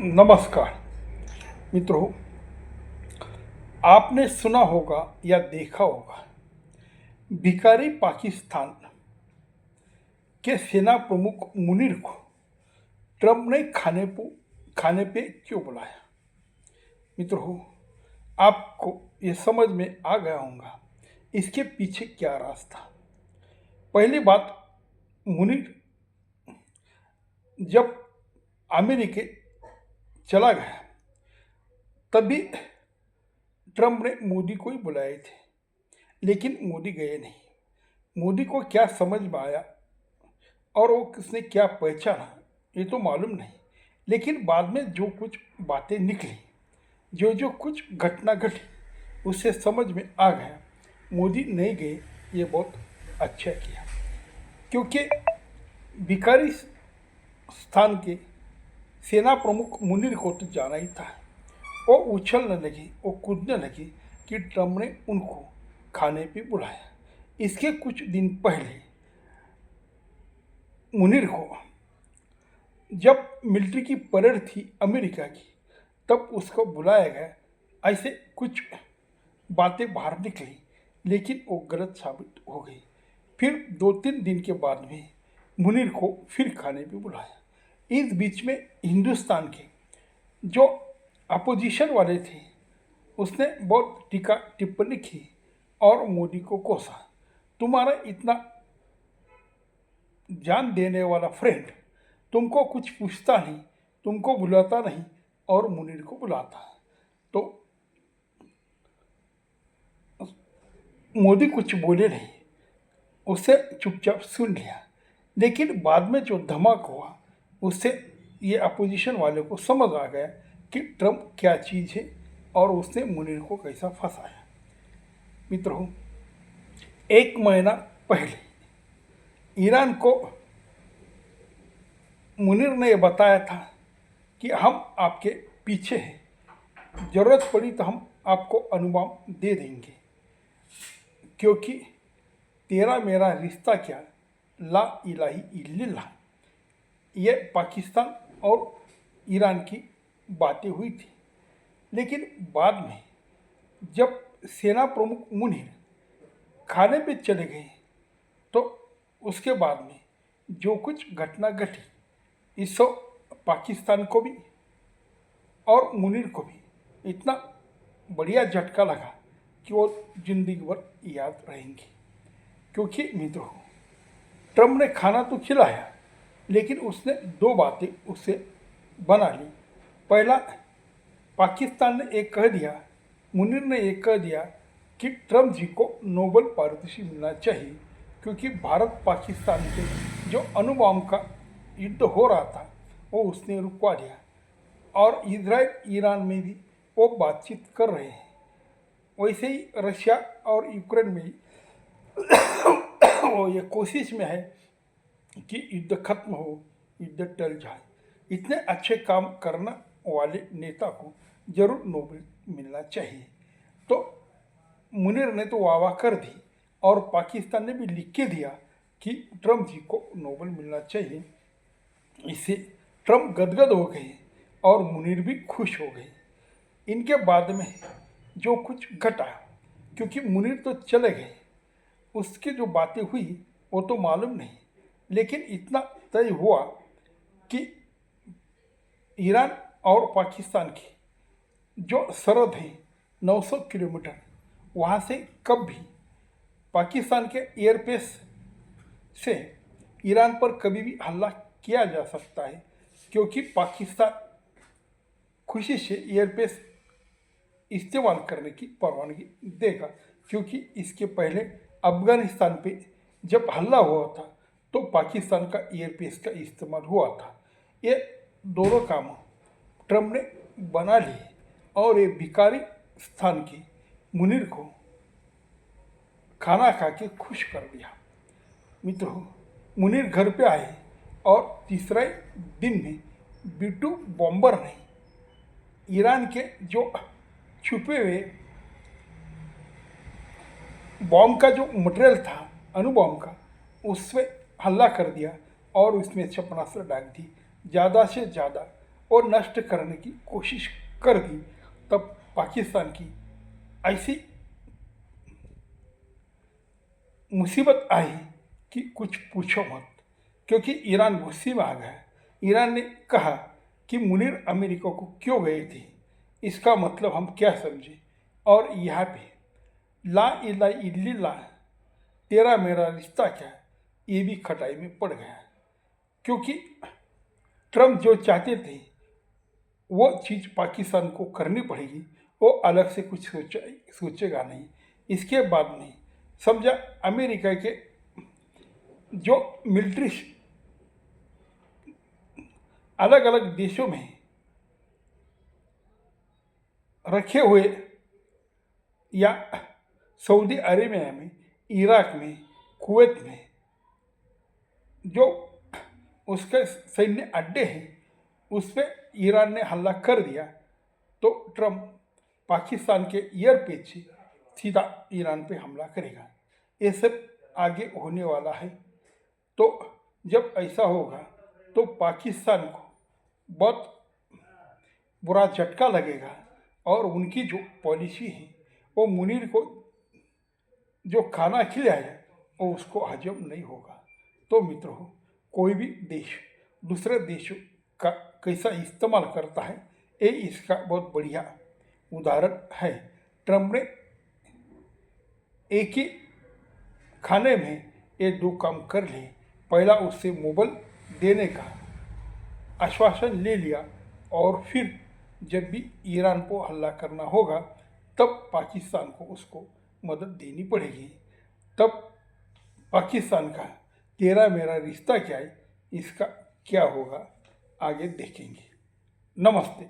नमस्कार मित्रों, आपने सुना होगा या देखा होगा भिखारी पाकिस्तान के सेना प्रमुख मुनीर को ट्रंप ने खाने पे क्यों बुलाया। मित्रों, आपको ये समझ में आ गया होगा इसके पीछे क्या राज था। पहली बात, मुनीर जब अमेरिका चला गया तभी ट्रंप ने मोदी को ही बुलाए थे, लेकिन मोदी गए नहीं। मोदी को क्या समझ में आया और वो किसने क्या पहचाना ये तो मालूम नहीं, लेकिन बाद में जो कुछ बातें निकली, जो जो कुछ घटना घटी, उससे समझ में आ गया मोदी नहीं गए, ये बहुत अच्छा किया। क्योंकि भिखारी स्थान के सेना प्रमुख मुनीर को तो जाना ही था। वो उछलने लगी, वो कूदने लगी कि ट्रंप ने उनको खाने पे बुलाया। इसके कुछ दिन पहले मुनीर को जब मिलिट्री की परेड थी अमेरिका की, तब उसको बुलाया गया। ऐसे कुछ बातें बाहर निकली, लेकिन वो गलत साबित हो गई। फिर 2-3 दिन के बाद में मुनीर को फिर खाने पे बुलाया। इस बीच में हिंदुस्तान के जो अपोजिशन वाले थे उसने बहुत टीका टिप्पणी की और मोदी को कोसा, तुम्हारा इतना जान देने वाला फ्रेंड तुमको कुछ पूछता नहीं, तुमको बुलाता नहीं और मुनीर को बुलाता। तो मोदी कुछ बोले नहीं, उसे चुपचाप सुन लिया। लेकिन बाद में जो धमाक हुआ उससे ये अपोजिशन वाले को समझ आ गया कि ट्रंप क्या चीज़ है और उसने मुनीर को कैसा फंसाया। मित्रों, 1 महीना पहले ईरान को मुनीर ने बताया था कि हम आपके पीछे हैं, ज़रूरत पड़ी तो हम आपको अनुमान दे देंगे, क्योंकि तेरा मेरा रिश्ता क्या, ला इलाही इल्लल्लाह, ये पाकिस्तान और ईरान की बातें हुई थी। लेकिन बाद में जब सेना प्रमुख मुनीर खाने पे चले गए तो उसके बाद में जो कुछ घटना घटी, इससे पाकिस्तान को भी और मुनीर को भी इतना बढ़िया झटका लगा कि वो जिंदगी भर याद रहेंगे। क्योंकि मित्रों, ट्रंप ने खाना तो खिलाया, लेकिन उसने 2 बातें उससे बना ली। पहला, पाकिस्तान ने एक कह दिया, मुनीर ने एक कह दिया कि ट्रंप जी को नोबेल पारितोषिक मिलना चाहिए, क्योंकि भारत पाकिस्तान के जो अणुबॉम्ब का युद्ध हो रहा था वो उसने रुकवा दिया। और इजराइल ईरान में भी वो बातचीत कर रहे हैं। वैसे ही रशिया और यूक्रेन में वो ये कोशिश में है कि युद्ध खत्म हो, युद्ध टल जाए। इतने अच्छे काम करने वाले नेता को जरूर नोबेल मिलना चाहिए। तो मुनीर ने तो वाह कर दी और पाकिस्तान ने भी लिख के दिया कि ट्रंप जी को नोबेल मिलना चाहिए। इससे ट्रंप गदगद हो गए और मुनीर भी खुश हो गए। इनके बाद में जो कुछ घटा, क्योंकि मुनीर तो चले गए, उसकी जो बातें हुई वो तो मालूम नहीं, लेकिन इतना तय हुआ कि ईरान और पाकिस्तान की जो सरहद है 900 किलोमीटर, वहाँ से कब भी पाकिस्तान के एयरबेस से ईरान पर कभी भी हमला किया जा सकता है, क्योंकि पाकिस्तान खुशी से एयरबेस इस्तेमाल करने की परवानगी देगा। क्योंकि इसके पहले अफगानिस्तान पे जब हमला हुआ था तो पाकिस्तान का एयरबेस का इस्तेमाल हुआ था। ये दोनों काम ट्रंप ने बना लिए और ये भिखारी स्थान के मुनीर को खाना खा के खुश कर दिया। मित्रों, मुनीर घर पे आए और तीसरे दिन में B-2 बॉम्बर ने ईरान के जो छुपे हुए बॉम्ब का जो मटेरियल था, अणु बॉम्ब का, उसमें हमला कर दिया और उसमें क्षेपणास्त्र डाल दी। ज़्यादा से ज़्यादा और नष्ट करने की कोशिश कर दी, तब पाकिस्तान की ऐसी मुसीबत आई कि कुछ पूछो मत, क्योंकि ईरान गुस्से में आ गया। ईरान ने कहा कि मुनीर अमेरिका को क्यों गए थे, इसका मतलब हम क्या समझे। और यहाँ पे ला इला इल्लल्लाह, तेरा मेरा रिश्ता क्या, ये भी खटाई में पड़ गया, क्योंकि ट्रम्प जो चाहते थे वो चीज़ पाकिस्तान को करनी पड़ेगी, वो अलग से कुछ सोचेगा नहीं। इसके बाद में समझा अमेरिका के जो मिलिट्री अलग अलग देशों में रखे हुए, या सऊदी अरेबिया में, इराक में, कुवैत में जो उसके सैन्य अड्डे हैं, उस पर ईरान ने हमला कर दिया, तो ट्रम्प पाकिस्तान के एयरपेज से सीधा ईरान पे हमला करेगा। ये सब आगे होने वाला है। तो जब ऐसा होगा तो पाकिस्तान को बहुत बुरा झटका लगेगा, और उनकी जो पॉलिसी है वो मुनीर को जो खाना खिलाया वो उसको हजम नहीं होगा। तो मित्रों, कोई भी देश दूसरे देशों का कैसा इस्तेमाल करता है, ये इसका बहुत बढ़िया उदाहरण है। ट्रम्प ने एक ही खाने में ये दो काम कर लिए। पहला उससे मोबाइल देने का आश्वासन ले लिया, और फिर जब भी ईरान को हमला करना होगा तब पाकिस्तान को उसको मदद देनी पड़ेगी। तब पाकिस्तान का तेरा मेरा रिश्ता क्या है, इसका क्या होगा आगे देखेंगे। नमस्ते।